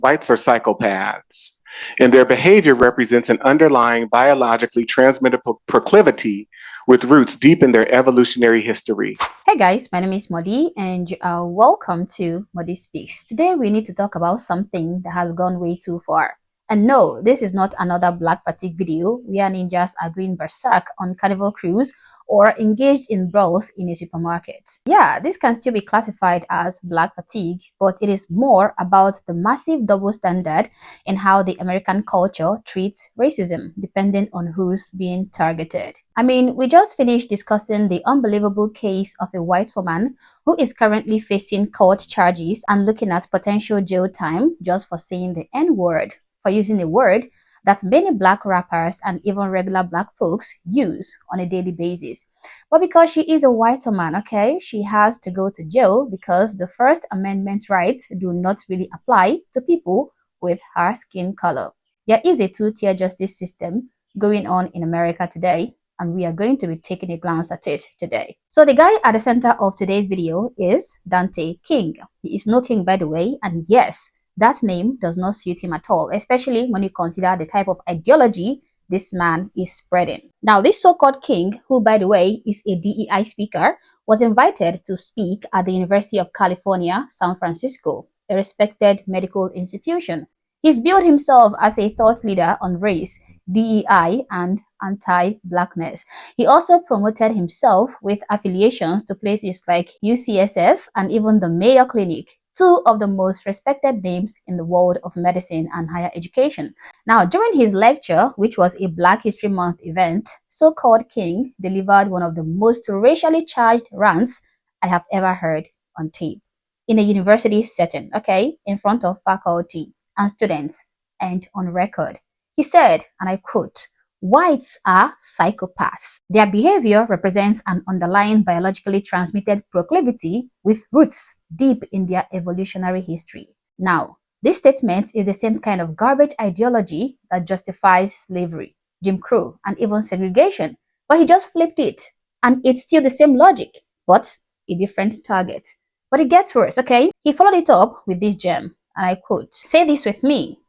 Whites are psychopaths, and their behavior represents an underlying biologically transmitted proclivity with roots deep in their evolutionary history. Hey guys, my name is Modi and you are welcome to Modi Speaks. Today we need to talk about something that has gone way too far. And no, this is not another black fatigue video where ninjas are going berserk on carnival cruise or engaged in brawls in a supermarket. Yeah, this can still be classified as black fatigue, but it is more about the massive double standard in how the American culture treats racism, depending on who's being targeted. I mean, we just finished discussing the unbelievable case of a white woman who is currently facing court charges and looking at potential jail time just for saying the N-word, for using a word that many black rappers and even regular black folks use on a daily basis. But because she is a white woman, okay, she has to go to jail because the First Amendment rights do not really apply to people with her skin color. There is a two-tier justice system going on in America today, and we are going to be taking a glance at it today. So the guy at the center of today's video is Dante King. He is no king, by the way, and yes, that name does not suit him at all, especially when you consider the type of ideology this man is spreading. Now, this so-called king, who by the way is a DEI speaker, was invited to speak at the University of California, San Francisco, a respected medical institution. He's billed himself as a thought leader on race, DEI, and anti-blackness. He also promoted himself with affiliations to places like UCSF and even the Mayo Clinic, two of the most respected names in the world of medicine and higher education. Now, during his lecture, which was a Black History Month event, so-called King delivered one of the most racially charged rants I have ever heard on tape in a university setting, okay, in front of faculty and students and on record. He said, and I quote, "Whites are psychopaths. Their behavior represents an underlying biologically transmitted proclivity with roots deep in their evolutionary history." Now, this statement is the same kind of garbage ideology that justifies slavery, Jim Crow, and even segregation, but he just flipped it. And it's still the same logic, but a different target. But it gets worse, okay? He followed it up with this gem, and I quote, "Say this with me.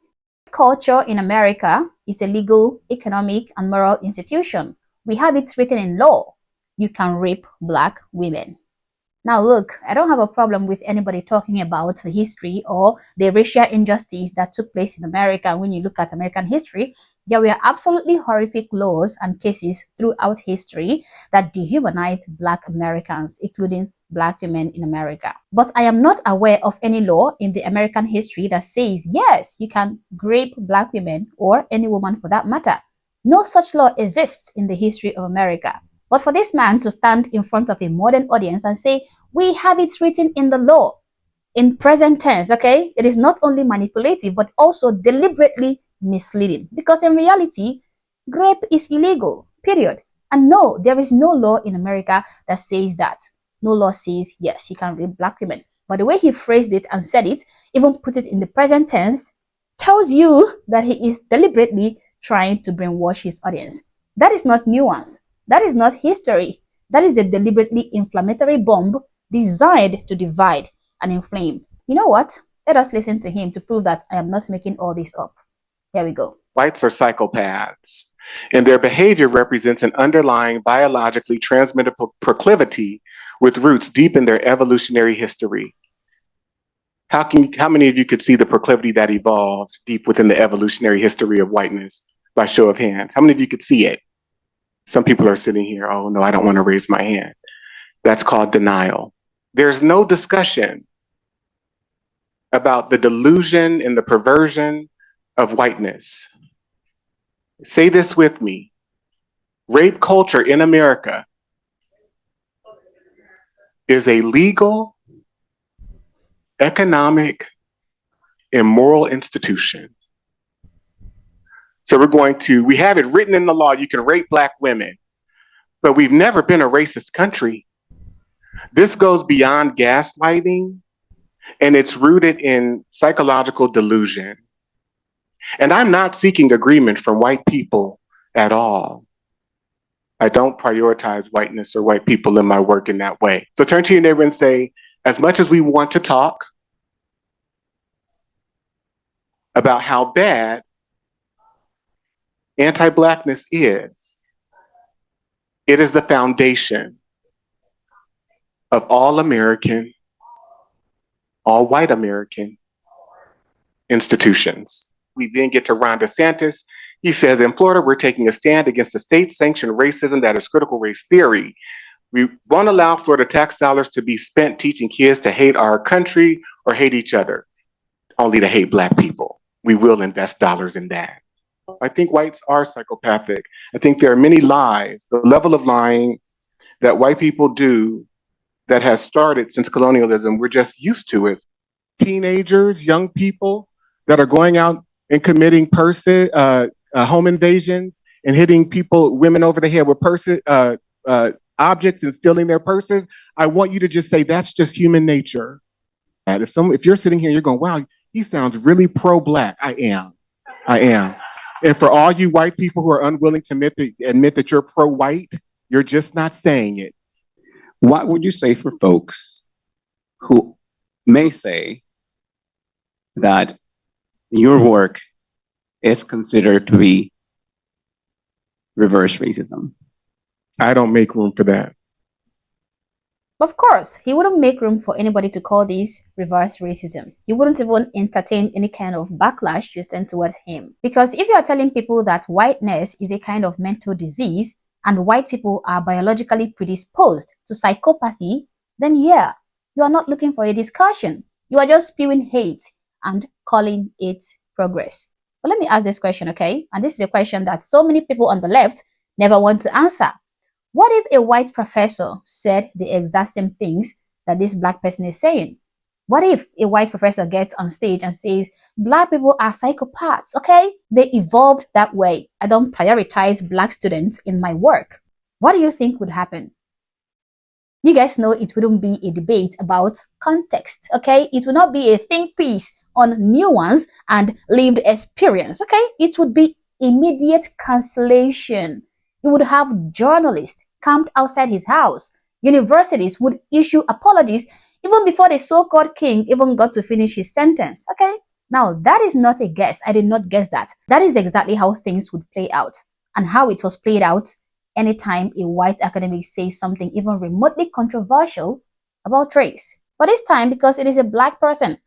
Culture in America is a legal, economic, and moral institution. We have it written in law. You can rape black women." Now look, I don't have a problem with anybody talking about the history or the racial injustice that took place in America. When you look at American history, there were absolutely horrific laws and cases throughout history that dehumanized black Americans, including black women in America. But I am not aware of any law in the American history that says, yes, you can rape black women or any woman for that matter. No such law exists in the history of America. But for this man to stand in front of a modern audience and say, we have it written in the law, in present tense, okay? It is not only manipulative, but also deliberately misleading. Because in reality, rape is illegal, period. And no, there is no law in America that says that. No law says, yes, you can rape black women. But the way he phrased it and said it, even put it in the present tense, tells you that he is deliberately trying to brainwash his audience. That is not nuance. That is not history. That is a deliberately inflammatory bomb designed to divide and inflame. You know what? Let us listen to him to prove that I am not making all this up. Here we go. Whites are psychopaths, and their behavior represents an underlying biologically transmitted proclivity with roots deep in their evolutionary history. How many of you could see the proclivity that evolved deep within the evolutionary history of whiteness by show of hands? How many of you could see it? Some people are sitting here, oh no, I don't want to raise my hand. That's called denial. There's no discussion about the delusion and the perversion of whiteness. Say this with me. Rape culture in America is a legal, economic, and moral institution. So we have it written in the law, you can rape black women, but we've never been a racist country. This goes beyond gaslighting, and it's rooted in psychological delusion. And I'm not seeking agreement from white people at all. I don't prioritize whiteness or white people in my work in that way. So turn to your neighbor and say, as much as we want to talk, about how bad anti-Blackness is. It is the foundation of all American, all white American institutions. We then get to Ron DeSantis. He says, in Florida, we're taking a stand against the state-sanctioned racism that is critical race theory. We won't allow Florida tax dollars to be spent teaching kids to hate our country or hate each other, only to hate Black people. We will invest dollars in that. I think whites are psychopathic. I think there are many lies, the level of lying that white people do that has started since colonialism. We're just used to it. Teenagers, young people that are going out and committing home invasions and hitting women over the head with objects and stealing their purses. I want you to just say that's just human nature. If you're sitting here, you're going, wow, he sounds really pro-Black. I am. And for all you white people who are unwilling to admit that you're pro-white, you're just not saying it. What would you say for folks who may say that your work is considered to be reverse racism? I don't make room for that. Of course, he wouldn't make room for anybody to call this reverse racism. He wouldn't even entertain any kind of backlash you send towards him. Because if you are telling people that whiteness is a kind of mental disease and white people are biologically predisposed to psychopathy, then yeah, you are not looking for a discussion. You are just spewing hate and calling it progress. But let me ask this question, okay? And this is a question that so many people on the left never want to answer. What if a white professor said the exact same things that this Black person is saying? What if a white professor gets on stage and says, Black people are psychopaths, okay? They evolved that way. I don't prioritize Black students in my work. What do you think would happen? You guys know it wouldn't be a debate about context, okay? It would not be a think piece on nuance and lived experience, okay? It would be immediate cancellation. You would have journalists camped outside his house. Universities would issue apologies even before the so-called king even got to finish his sentence, okay? Now, that is not a guess. I did not guess that. That is exactly how things would play out and how it was played out anytime a white academic says something even remotely controversial about race. But this time, because it is a Black person,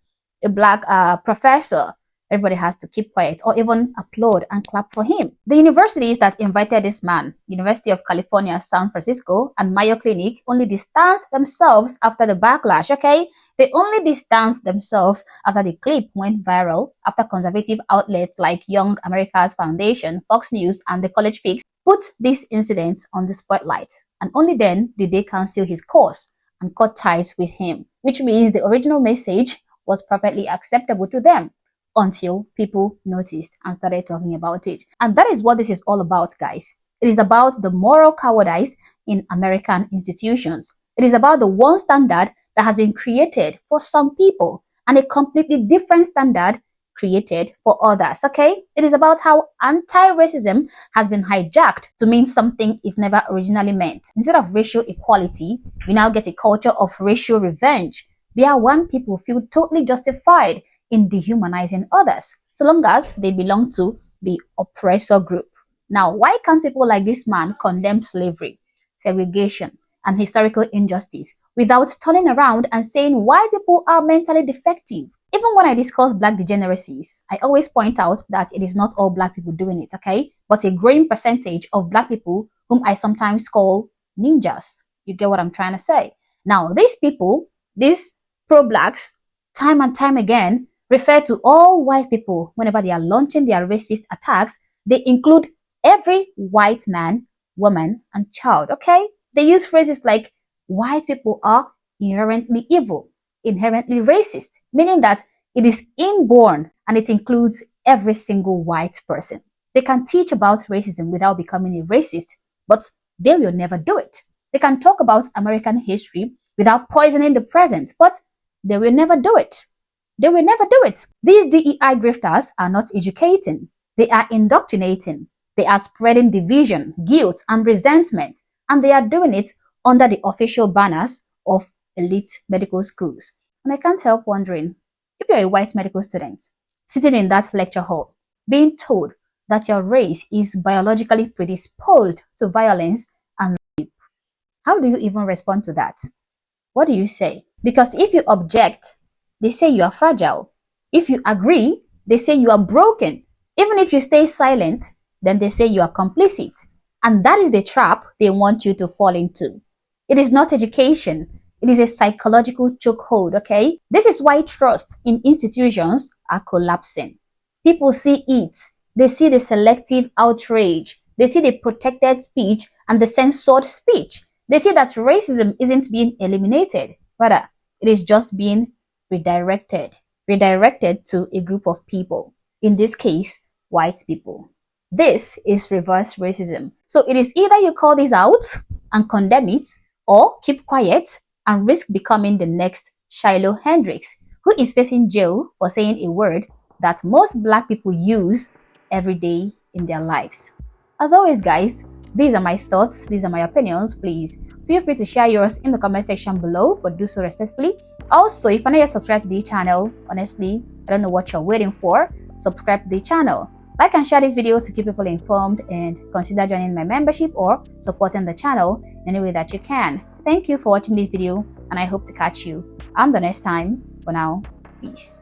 a Black professor, everybody has to keep quiet or even applaud and clap for him. The universities that invited this man, University of California, San Francisco and Mayo Clinic, only distanced themselves after the backlash, okay? They only distanced themselves after the clip went viral, after conservative outlets like Young America's Foundation, Fox News, and The College Fix put this incident on the spotlight. And only then did they cancel his course and cut ties with him, which means the original message was perfectly acceptable to them, until people noticed and started talking about it. And that is what this is all about, guys. It is about the moral cowardice in American institutions. It is about the one standard that has been created for some people and a completely different standard created for others, okay? It is about how anti-racism has been hijacked to mean something it never originally meant. Instead of racial equality, we now get a culture of racial revenge, where one people feel totally justified in dehumanizing others, so long as they belong to the oppressor group. Now, why can't people like this man condemn slavery, segregation, and historical injustice without turning around and saying white people are mentally defective? Even when I discuss Black degeneracies, I always point out that it is not all Black people doing it, okay? But a growing percentage of Black people whom I sometimes call ninjas. You get what I'm trying to say? Now, these people, these pro-Blacks, time and time again, refer to all white people whenever they are launching their racist attacks. They include every white man, woman, and child, okay? They use phrases like, white people are inherently evil, inherently racist, meaning that it is inborn and it includes every single white person. They can teach about racism without becoming a racist, but they will never do it. They can talk about American history without poisoning the present, but they will never do it. They will never do it. These DEI grifters are not educating. They are indoctrinating. They are spreading division, guilt, and resentment. And they are doing it under the official banners of elite medical schools. And I can't help wondering, if you're a white medical student sitting in that lecture hall, being told that your race is biologically predisposed to violence and rape. How do you even respond to that? What do you say? Because if you object, they say you are fragile. If you agree, they say you are broken. Even if you stay silent, then they say you are complicit. And that is the trap they want you to fall into. It is not education. It is a psychological chokehold, okay? This is why trust in institutions are collapsing. People see it. They see the selective outrage. They see the protected speech and the censored speech. They see that racism isn't being eliminated. Rather, it is just being redirected to a group of people. In this case, white people. This is reverse racism. So it is either you call this out and condemn it, or keep quiet and risk becoming the next Shiloh Hendricks, who is facing jail for saying a word that most black people use every day in their lives. As always, guys, these are my thoughts, these are my opinions. Please feel free to share yours in the comment section below, but do so respectfully. Also, if you're not yet subscribed to the channel, honestly, I don't know what you're waiting for. Subscribe to the channel. Like and share this video to keep people informed, and consider joining my membership or supporting the channel in any way that you can. Thank you for watching this video, and I hope to catch you on the next time. For now, peace.